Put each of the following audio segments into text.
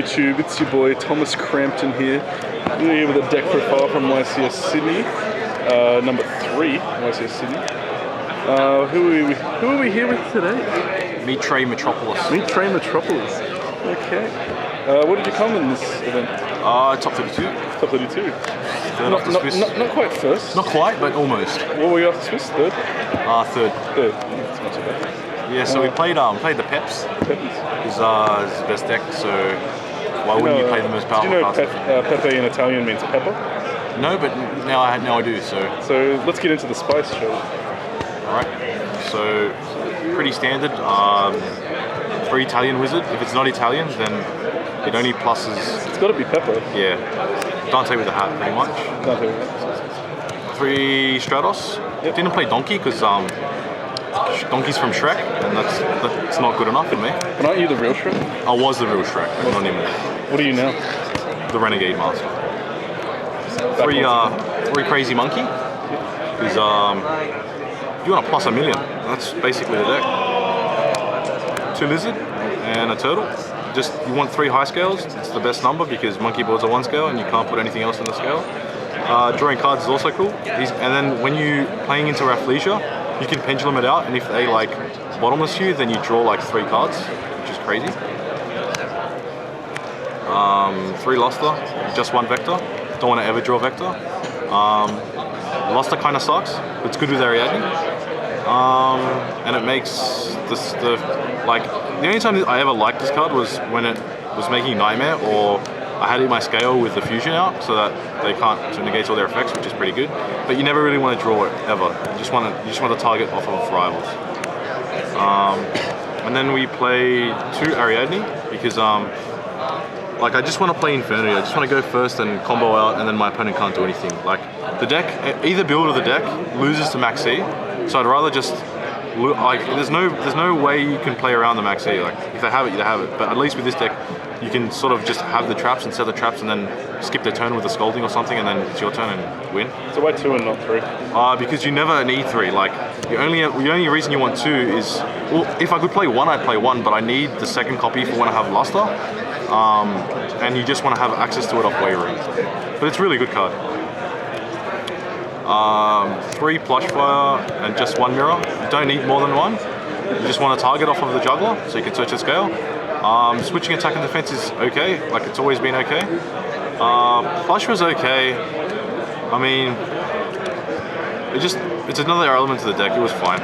YouTube, it's your boy Thomas Crampton here. We're here with a deck profile from YCS Sydney, number 3, YCS Sydney. Who are we here with today? Treetrunkmeattraymetropolosis. Treetrunkmeattraymetropolosis. Okay. What did you come in this event? Top 32. Top 32. Third after Swiss. Not quite first. Not quite, but almost. What were you after Swiss? Third? Third. Third. That's not too bad. Yeah, so we played the Peps. Peppes. It's the best deck, so why wouldn't you play the most powerful cards? Do you know Pepe in Italian means pepper? No, but now I do, so... So let's get into the spice, shall we? Alright, so pretty standard. 3 Italian wizard. If it's not Italian, then it only pluses... It's got to be pepper. Yeah. Dante with a hat, pretty much. Dante with a hat. 3 Stratos. Yep. Didn't play Donkey, because Donkey's from Shrek, and that's not good enough for me. But aren't you the real Shrek? I was the real Shrek, but not anymore. What are you now? The Renegade Master. 3 Crazy Monkey. Because you want to plus 1 million. That's basically the deck. 2 Lizard and a Turtle. Just you want 3 high scales. It's the best number because monkey boards are 1 scale and you can't put anything else in the scale. Drawing cards is also cool. And then when you playing into Rafflesia, you can pendulum it out, and if they like bottomless you, then you draw like 3 cards, which is crazy. 3 Luster, just 1 Vector. Don't want to ever draw Vector. Luster kind of sucks, but it's good with Ariadne. And it makes the only time I ever liked this card was when it was making Nightmare, or I had it in my scale with the fusion out so that they can't negate all their effects, which is pretty good. But you never really want to draw it ever. You just want to target off of rivals. And then we play 2 Ariadne because I just want to play Infinity. I just want to go first and combo out, and then my opponent can't do anything. Like the deck, either build of the deck loses to Max E, so I'd rather just there's no way you can play around the Max E. Like if they have it, they have it. But at least with this deck, you can sort of just have the traps and set the traps and then skip their turn with a Scolding or something, and then it's your turn and win. So why 2 and not 3? Because you never need 3. Like the only reason you want 2 is, well, if I could play 1, I'd play 1, but I need the second copy for when I have Luster. And you just want to have access to it off Wayroom. But it's a really good card. 3 Plushfire and just 1 Mirror. You don't need more than 1. You just want to target off of the Juggler so you can search the scale. Switching attack and defense is okay, like it's always been okay. Plush was okay. I mean, it's another element to the deck, it was fine.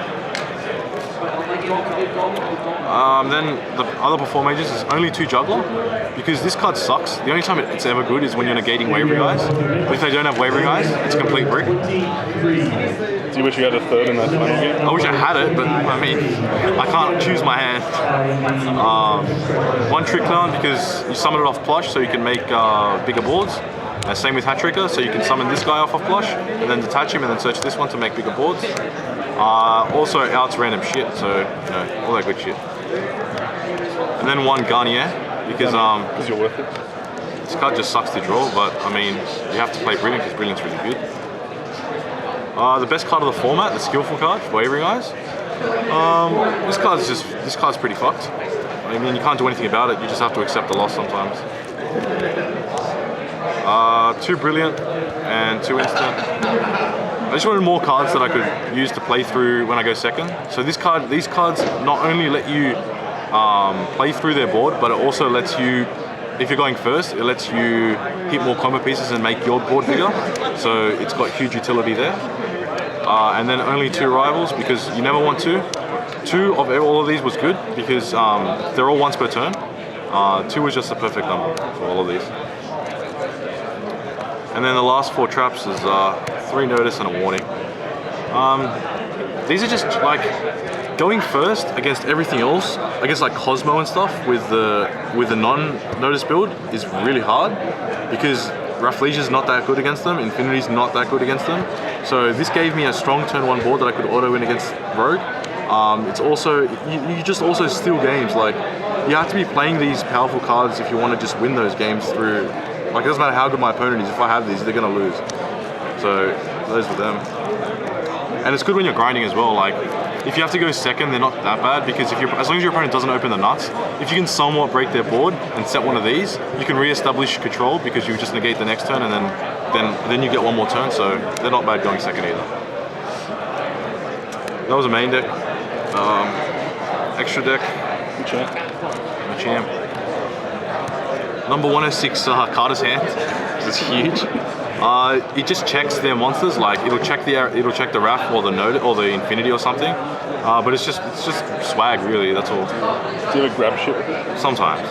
Then the other Perform Mages is only 2 Juggler, because this card sucks. The only time it's ever good is when you're negating Wavering Eyes. But if they don't have Wavering Eyes, it's a complete brick. Do you wish you had a 3rd in that final game? I wish I had it, but I mean, I can't choose my hand. 1 Trick Clown because you summon it off Plush so you can make bigger boards. Same with Hat Tricker, so you can summon this guy off of Plush and then detach him and then search this one to make bigger boards. Also outs random shit, so you know, all that good shit. And then 1 Garnier because you're worth it. This card just sucks to draw, but I mean you have to play Brilliant because Brilliant's really good. The best card of the format, the Skillful card, Wavering Eyes. This card's pretty fucked. I mean, you can't do anything about it. You just have to accept the loss sometimes. 2 Brilliant and 2 Instant. I just wanted more cards that I could use to play through when I go second. So these cards not only let you play through their board, but it also lets you, if you're going first, it lets you hit more combo pieces and make your board bigger. So it's got huge utility there. And then only 2 Rivals because you never want 2. 2 of all of these was good because they're all once per turn. 2 was just the perfect number for all of these. And then the last 4 traps is 3 Notice and a Warning. These are just like going first against everything else, against like Cosmo and stuff with the non-Notice build is really hard because Rafflesia's not that good against them, Infinity's not that good against them. So this gave me a strong turn 1 board that I could auto-win against Rogue. It's also, you just also steal games. Like, you have to be playing these powerful cards if you want to just win those games through, like it doesn't matter how good my opponent is, if I have these, they're going to lose. So, those were them. And it's good when you're grinding as well, like, if you have to go second, they're not that bad because as long as your opponent doesn't open the nuts, if you can somewhat break their board and set one of these, you can re-establish control because you just negate the next turn and then you get one more turn. So they're not bad going second either. That was a main deck. Extra deck. The champ. Number 106 Carter's hand. This is huge. It just checks their monsters. Like it'll check the Wrath or the Node or the Infinity or something. But it's just swag really. That's all. Do you ever grab shit with it? Sometimes.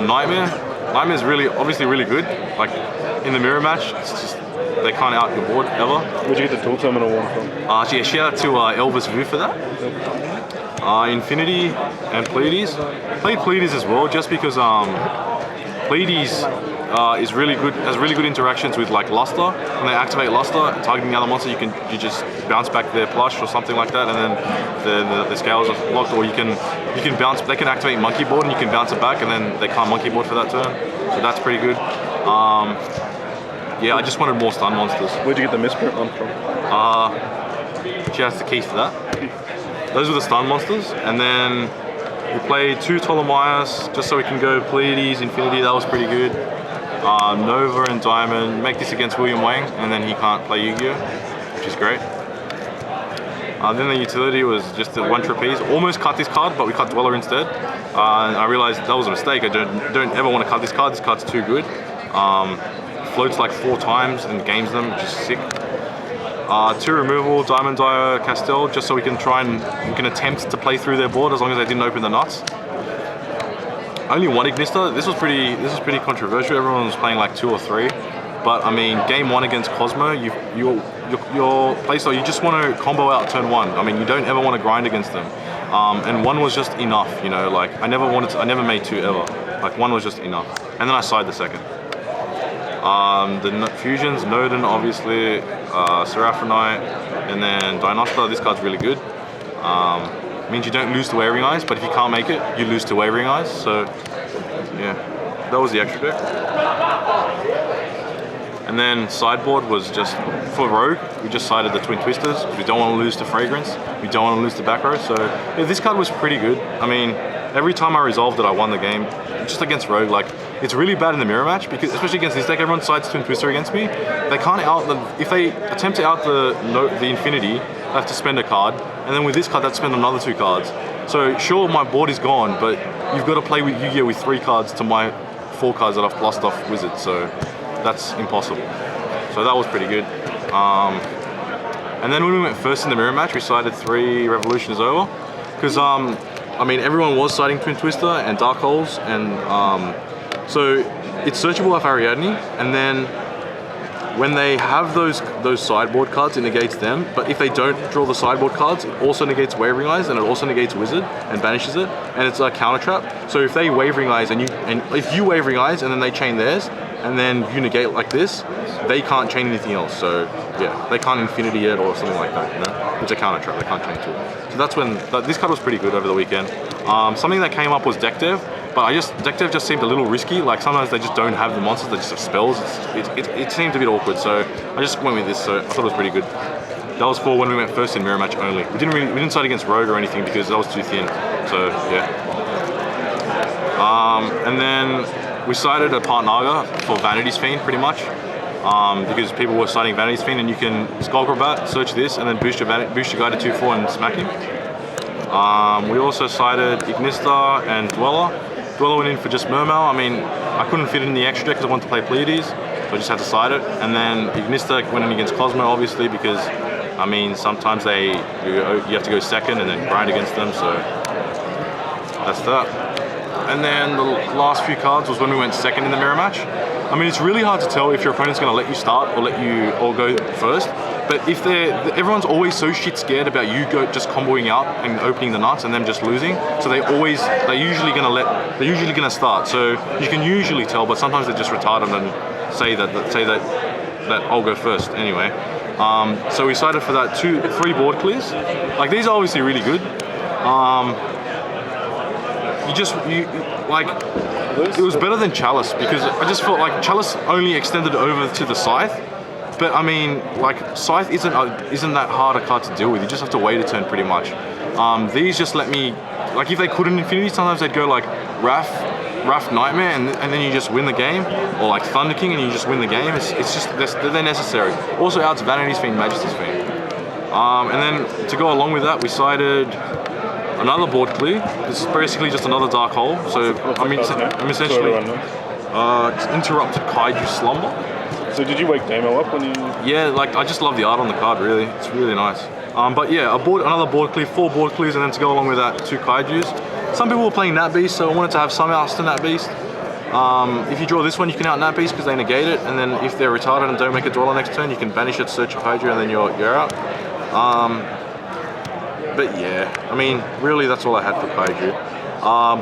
Nightmare's obviously really good. Like in the mirror match, it's just they can't out your board ever. Where'd you get the dual terminal one from? Yeah, shout out to Elvis Vu for that. Infinity and Pleiades. Played Pleiades as well, just because Pleiades is really good. Has really good interactions with like Luster. When they activate Luster, targeting the other monster, you just bounce back their plush or something like that, and then the scales are locked. Or you can bounce. They can activate Monkey Board, and you can bounce it back, and then they can't Monkey Board for that turn. So that's pretty good. Yeah, I just wanted more stun monsters. Where'd you get the misprint one from? She has the keys to that. Those were the stun monsters, and then we played 2 Ptolemaios just so we can go Pleiades, Infinity. That was pretty good. Nova and Diamond. Make this against William Wang, and then he can't play Yu-Gi-Oh, which is great. Then the utility was just a 1 trapeze. Almost cut this card, but we cut Dweller instead. And I realized that was a mistake. I don't ever want to cut this card. This card's too good. Floats like 4 times and games them, which is sick. 2 removal, Diamond Dyer, Castell, just so we can attempt to play through their board as long as they didn't open the nuts. Only 1 Ignister. This was pretty controversial. Everyone was playing like 2 or 3. But I mean, game 1 against Cosmo, your playstyle, you just want to combo out turn 1. I mean, you don't ever want to grind against them. And 1 was just enough, you know. Like I never made 2 ever. Like 1 was just enough. And then I side the second. The fusions, Nodin obviously, Seraphonite, and then Dinoster. This card's really good. Means you don't lose to Wavering Eyes, but if you can't make it, you lose to Wavering Eyes. So yeah, that was the extra deck. And then sideboard was just for Rogue. We just sided the Twin Twisters. We don't want to lose to Fragrance. We don't want to lose to back row. So yeah, this card was pretty good. I mean, every time I resolved it, I won the game. Just against Rogue, like it's really bad in the mirror match because especially against this deck, everyone sides Twin Twister against me. They can't if they attempt to out the Infinity, they have to spend a card, and then with this card, they have to spend another 2 cards. So sure, my board is gone, but you've got to play with Yu-Gi-Oh with 3 cards to my 4 cards that I've plussed off Wizard. So that's impossible. So that was pretty good. And then when we went first in the mirror match, we sided 3 Revolution is over because I mean, everyone was siding Twin Twister and Dark Holes, and so it's searchable off Ariadne, and then when they have those sideboard cards, it negates them, but if they don't draw the sideboard cards, it also negates Wavering Eyes, and it also negates Wizard, and banishes it, and it's a counter trap. So if they Wavering Eyes, and if you Wavering Eyes, and then they chain theirs, and then you negate like this, they can't chain anything else. So yeah, they can't Infinity it or something like that, you know? It's a counter trap, they can't chain to it. So that's when, this card was pretty good over the weekend. Something that came up was deck dev, but deck dev just seemed a little risky. Like sometimes they just don't have the monsters, they just have spells. It seemed a bit awkward, so I just went with this, so I thought it was pretty good. That was for when we went first in mirror match only. We didn't side against Rogue or anything because that was too thin, so yeah. And then we sided a Part Naga for Vanity's Fiend pretty much. Because people were siding Vanity's Fiend, and you can Skullcrobat, search this, and then boost your guy to 2/4 and smack him. We also sided Ignister and Dweller. Dweller went in for just Mermail. I mean, I couldn't fit it in the extra deck because I wanted to play Pleiades, so I just had to side it. And then Ignister went in against Cosmo, obviously, because I mean, sometimes you have to go second and then grind against them, so that's that. And then the last few cards was when we went second in the mirror match. I mean, it's really hard to tell if your opponent's going to let you start or go first. But if everyone's always so shit scared about you just comboing out and opening the nuts and them just losing, so they're usually going to start. So you can usually tell, but sometimes they're just retarded and say that I'll go first anyway. So we decided for that 3 board clears. Like these are obviously really good. It was better than Chalice because I just felt like Chalice only extended over to the Scythe, but I mean, like Scythe isn't that hard a card to deal with. You just have to wait a turn pretty much. These just let me, like if they couldn't Infinity, sometimes they'd go like Wrath Nightmare, and then you just win the game, or like Thunder King and you just win the game. It's just, they're necessary. Also adds Vanity's Fiend, Majesty's Fiend. And then to go along with that, we sided another board clear. This is basically just another dark hole. So I'm essentially interrupted Kaiju Slumber. So did you wake Damo up when you? Yeah, like I just love the art on the card. Really, it's really nice. But yeah, another board clear, 4 board clears, and then to go along with that, 2 Kaijus. Some people were playing Nat Beast, so I wanted to have some outs to Nat Beast. If you draw this one, you can out Nat Beast because they negate it, and then if they're retarded and don't make a dweller next turn, you can banish it, search a Kaiju, and then you're out. But yeah, I mean, really that's all I had for Kaiju.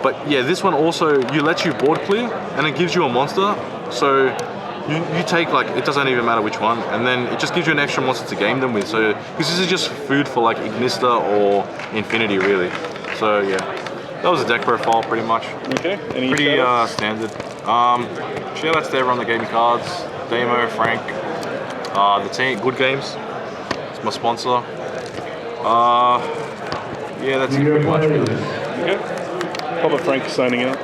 But yeah, this one also, lets you board clear, and it gives you a monster, so you take, like, it doesn't even matter which one, and then it just gives you an extra monster to game them with, so, because this is just food for like Ignista or Infinity really. So yeah, that was the deck profile pretty much. Okay, any pretty shoutouts? standard. Shoutouts to everyone that gave me cards, Damo, Frank, the team, Good Games, it's my sponsor. Yeah, that's it pretty much really. Okay, Papa Frank signing out.